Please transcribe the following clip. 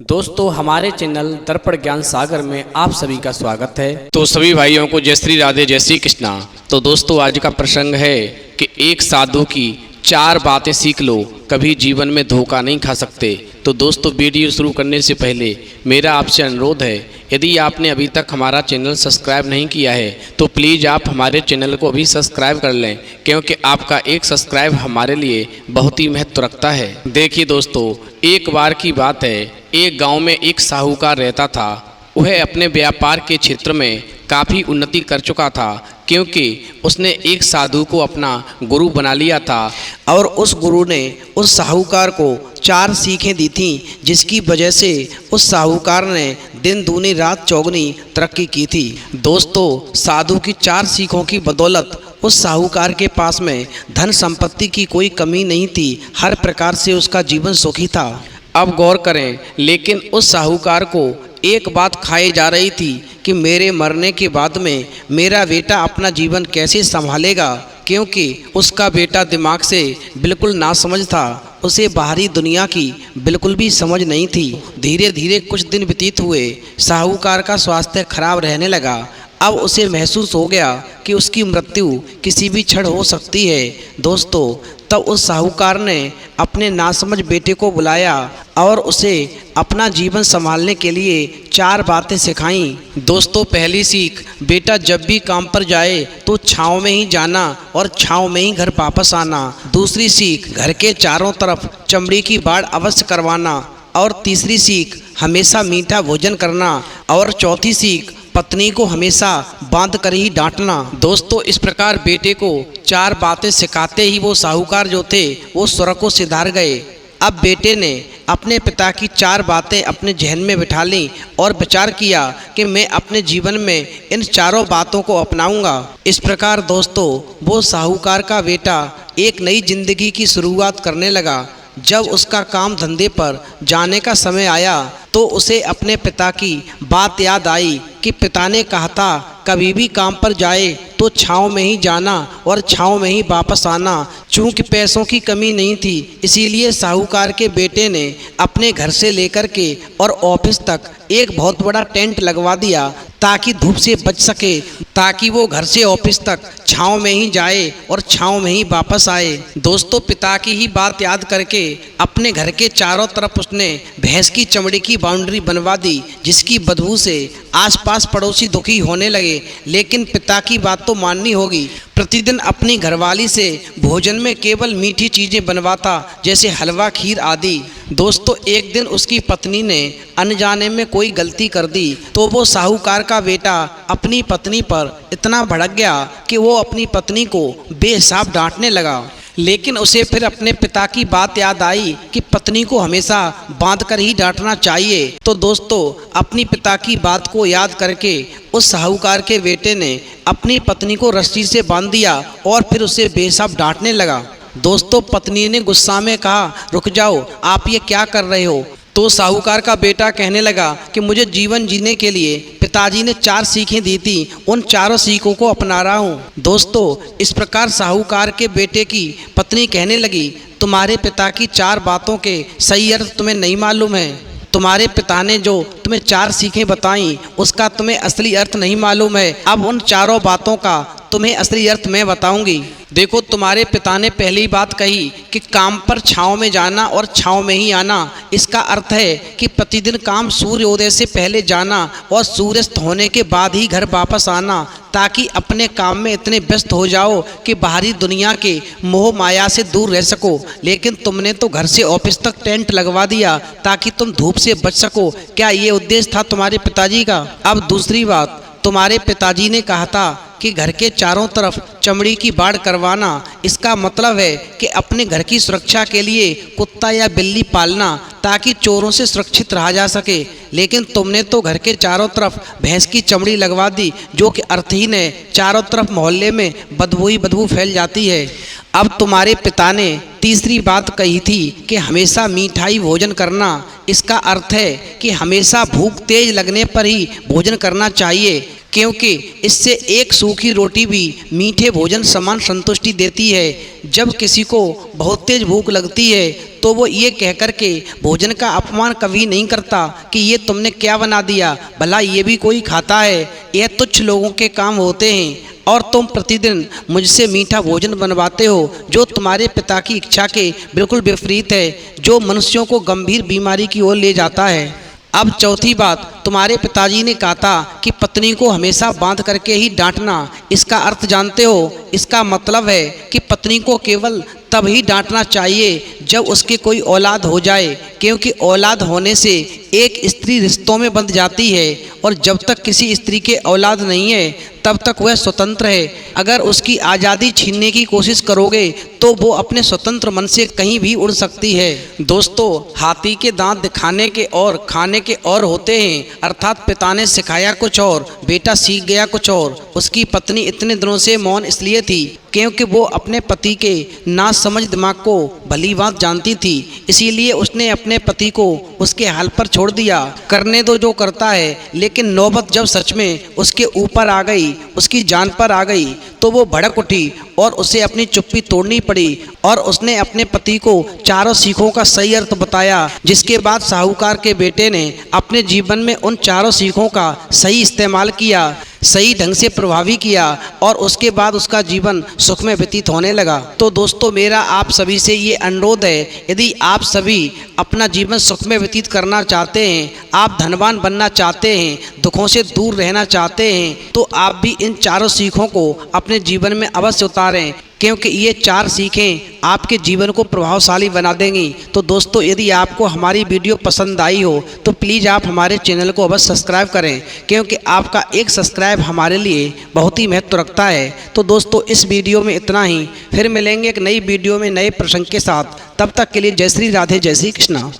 दोस्तों हमारे चैनल दर्पण ज्ञान सागर में आप सभी का स्वागत है। तो सभी भाइयों को जय श्री राधे जय श्री कृष्णा। तो दोस्तों आज का प्रसंग है कि एक साधु की 4 बातें सीख लो, कभी जीवन में धोखा नहीं खा सकते। तो दोस्तों वीडियो शुरू करने से पहले मेरा आपसे अनुरोध है, यदि आपने अभी तक हमारा चैनल सब्सक्राइब नहीं किया है तो प्लीज़ आप हमारे चैनल को अभी सब्सक्राइब कर लें, क्योंकि आपका एक सब्सक्राइब हमारे लिए बहुत ही महत्व रखता है। देखिए दोस्तों, एक बार की बात है, एक गांव में एक साहूकार रहता था। वह अपने व्यापार के क्षेत्र में काफ़ी उन्नति कर चुका था, क्योंकि उसने एक साधु को अपना गुरु बना लिया था और उस गुरु ने उस साहूकार को 4 सीखें दी थीं, जिसकी वजह से उस साहूकार ने दिन दूनी रात चौगुनी तरक्की की थी। दोस्तों, साधु की 4 सीखों की बदौलत उस साहूकार के पास में धन संपत्ति की कोई कमी नहीं थी, हर प्रकार से उसका जीवन सुखी था। अब गौर करें, लेकिन उस साहूकार को एक बात खाई जा रही थी कि मेरे मरने के बाद में मेरा बेटा अपना जीवन कैसे संभालेगा, क्योंकि उसका बेटा दिमाग से बिल्कुल नासमझ था, उसे बाहरी दुनिया की बिल्कुल भी समझ नहीं थी। धीरे धीरे कुछ दिन व्यतीत हुए, साहूकार का स्वास्थ्य खराब रहने लगा। अब उसे महसूस हो गया कि उसकी मृत्यु किसी भी क्षण हो सकती है। दोस्तों, तब उस साहूकार ने अपने नासमझ बेटे को बुलाया और उसे अपना जीवन संभालने के लिए 4 बातें सिखाईं। दोस्तों, पहली सीख, बेटा जब भी काम पर जाए तो छाँव में ही जाना और छाँव में ही घर वापस आना। दूसरी सीख, घर के चारों तरफ चमड़ी की बाड़ अवश्य करवाना। और तीसरी सीख, हमेशा मीठा भोजन करना। और चौथी सीख, पत्नी को हमेशा बांध कर ही डांटना। दोस्तों, इस प्रकार बेटे को 4 बातें सिखाते ही वो साहूकार जो थे वो स्वर्ग को सिधार गए। अब बेटे ने अपने पिता की 4 बातें अपने जहन में बिठा लीं और विचार किया कि मैं अपने जीवन में इन 4 बातों को अपनाऊंगा। इस प्रकार दोस्तों, वो साहूकार का बेटा एक नई जिंदगी की शुरुआत करने लगा। जब उसका काम धंधे पर जाने का समय आया तो उसे अपने पिता की बात याद आई कि पिता ने कहा था कभी भी काम पर जाए तो छाँव में ही जाना और छाँव में ही वापस आना। चूँकि पैसों की कमी नहीं थी, इसीलिए साहूकार के बेटे ने अपने घर से लेकर के और ऑफिस तक एक बहुत बड़ा टेंट लगवा दिया, ताकि धूप से बच सके, ताकि वो घर से ऑफिस तक छाँव में ही जाए और छाँव में ही वापस आए। दोस्तों, पिता की ही बात याद करके अपने घर के चारों तरफ उसने भैंस की चमड़ी की बाउंड्री बनवा दी, जिसकी बदबू से आसपास पड़ोसी दुखी होने लगे। लेकिन पिता की बात तो माननी होगी। प्रतिदिन अपनी घरवाली से भोजन में केवल मीठी चीज़ें बनवाता, जैसे हलवा, खीर आदि। दोस्तों, एक दिन उसकी पत्नी ने अनजाने में कोई गलती कर दी तो वो साहूकार का बेटा अपनी पत्नी पर इतना भड़क गया कि वो अपनी पत्नी को बेहिसाब डांटने लगा। लेकिन उसे फिर अपने पिता की बात याद आई कि पत्नी को हमेशा बांध कर ही डांटना चाहिए। तो दोस्तों, अपनी पिता की बात को याद करके उस साहूकार के बेटे ने अपनी पत्नी को रस्सी से बांध दिया और फिर उसे बेहिसाब डांटने लगा। दोस्तों, पत्नी ने गुस्सा में कहा, रुक जाओ, आप ये क्या कर रहे हो? तो साहूकार का बेटा कहने लगा कि मुझे जीवन जीने के लिए पिताजी ने 4 सीखें दी थी, उन 4 सीखों को अपना रहा हूँ। दोस्तों, इस प्रकार साहूकार के बेटे की पत्नी कहने लगी, तुम्हारे पिता की 4 बातों के सही अर्थ तुम्हें नहीं मालूम है। तुम्हारे पिता ने जो तुम्हें 4 सीखें बताई उसका तुम्हें असली अर्थ नहीं मालूम है। अब उन 4 बातों का तुम्हें असली अर्थ मैं बताऊंगी। देखो, तुम्हारे पिता ने पहली बात कही कि काम पर छाँव में जाना और छाँव में ही आना। इसका अर्थ है कि प्रतिदिन काम सूर्योदय से पहले जाना और सूर्यास्त होने के बाद ही घर वापस आना, ताकि अपने काम में इतने व्यस्त हो जाओ कि बाहरी दुनिया के मोह माया से दूर रह सको। लेकिन तुमने तो घर से ऑफिस तक टेंट लगवा दिया ताकि तुम धूप से बच सको। क्या ये उद्देश्य था तुम्हारे पिताजी का? अब दूसरी बात, तुम्हारे पिताजी ने कहा था कि घर के चारों तरफ चमड़ी की बाड़ करवाना। इसका मतलब है कि अपने घर की सुरक्षा के लिए कुत्ता या बिल्ली पालना, ताकि चोरों से सुरक्षित रहा जा सके। लेकिन तुमने तो घर के चारों तरफ भैंस की चमड़ी लगवा दी, जो कि अर्थहीन है। चारों तरफ मोहल्ले में बदबू ही बदबू फैल जाती है। अब तुम्हारे पिता ने तीसरी बात कही थी कि हमेशा मीठाई भोजन करना। इसका अर्थ है कि हमेशा भूख तेज लगने पर ही भोजन करना चाहिए। क्योंकि इससे एक सूखी रोटी भी मीठे भोजन समान संतुष्टि देती है। जब किसी को बहुत तेज भूख लगती है तो वो ये कह कर के भोजन का अपमान कभी नहीं करता कि ये तुमने क्या बना दिया, भला ये भी कोई खाता है, यह तुच्छ लोगों के काम होते हैं। और तुम प्रतिदिन मुझसे मीठा भोजन बनवाते हो जो तुम्हारे पिता की इच्छा के बिल्कुल विपरीत है, जो मनुष्यों को गंभीर बीमारी की ओर ले जाता है। अब चौथी बात, तुम्हारे पिताजी ने कहा था कि पत्नी को हमेशा बांध करके ही डांटना। इसका अर्थ जानते हो? इसका मतलब है कि पत्नी को केवल तब ही डांटना चाहिए जब उसके कोई औलाद हो जाए, क्योंकि औलाद होने से एक स्त्री रिश्तों में बंध जाती है और जब तक किसी स्त्री के औलाद नहीं है तब तक वह स्वतंत्र है। अगर उसकी आज़ादी छीनने की कोशिश करोगे तो वो अपने स्वतंत्र मन से कहीं भी उड़ सकती है। दोस्तों, हाथी के दांत दिखाने के और खाने के और होते हैं, अर्थात पिता ने सिखाया कुछ और बेटा सीख गया कुछ और। उसकी पत्नी इतने दिनों से मौन इसलिए थी क्योंकि वो अपने पति के नासमझ दिमाग को भली बात जानती थी, इसीलिए उसने अपने पति को उसके हाल पर छोड़ दिया, करने दो जो करता है। लेकिन नौबत जब सच में उसके ऊपर आ गई, उसकी जान पर आ गई, तो वो भड़क उठी और उसे अपनी चुप्पी तोड़नी पड़ी और उसने अपने पति को चारों सीखों का सही अर्थ बताया। जिसके बाद साहूकार के बेटे ने अपने जीवन में उन चारों सीखों का सही इस्तेमाल किया, सही ढंग से प्रभावी किया और उसके बाद उसका जीवन सुख में व्यतीत होने लगा। तो दोस्तों, मेरा आप सभी से ये अनुरोध है, यदि आप सभी अपना जीवन सुख में व्यतीत करना चाहते हैं, आप धनवान बनना चाहते हैं, दुखों से दूर रहना चाहते हैं, तो आप भी इन चारों सीखों को अपने जीवन में अवश्य उतारें, क्योंकि ये चार सीखें आपके जीवन को प्रभावशाली बना देंगी। तो दोस्तों, यदि आपको हमारी वीडियो पसंद आई हो तो प्लीज़ आप हमारे चैनल को अवश्य सब्सक्राइब करें, क्योंकि आपका एक सब्सक्राइब हमारे लिए बहुत ही महत्व रखता है। तो दोस्तों, इस वीडियो में इतना ही, फिर मिलेंगे एक नई वीडियो में नए प्रसंग के साथ। तब तक के लिए जय श्री राधे, जय श्री कृष्णा।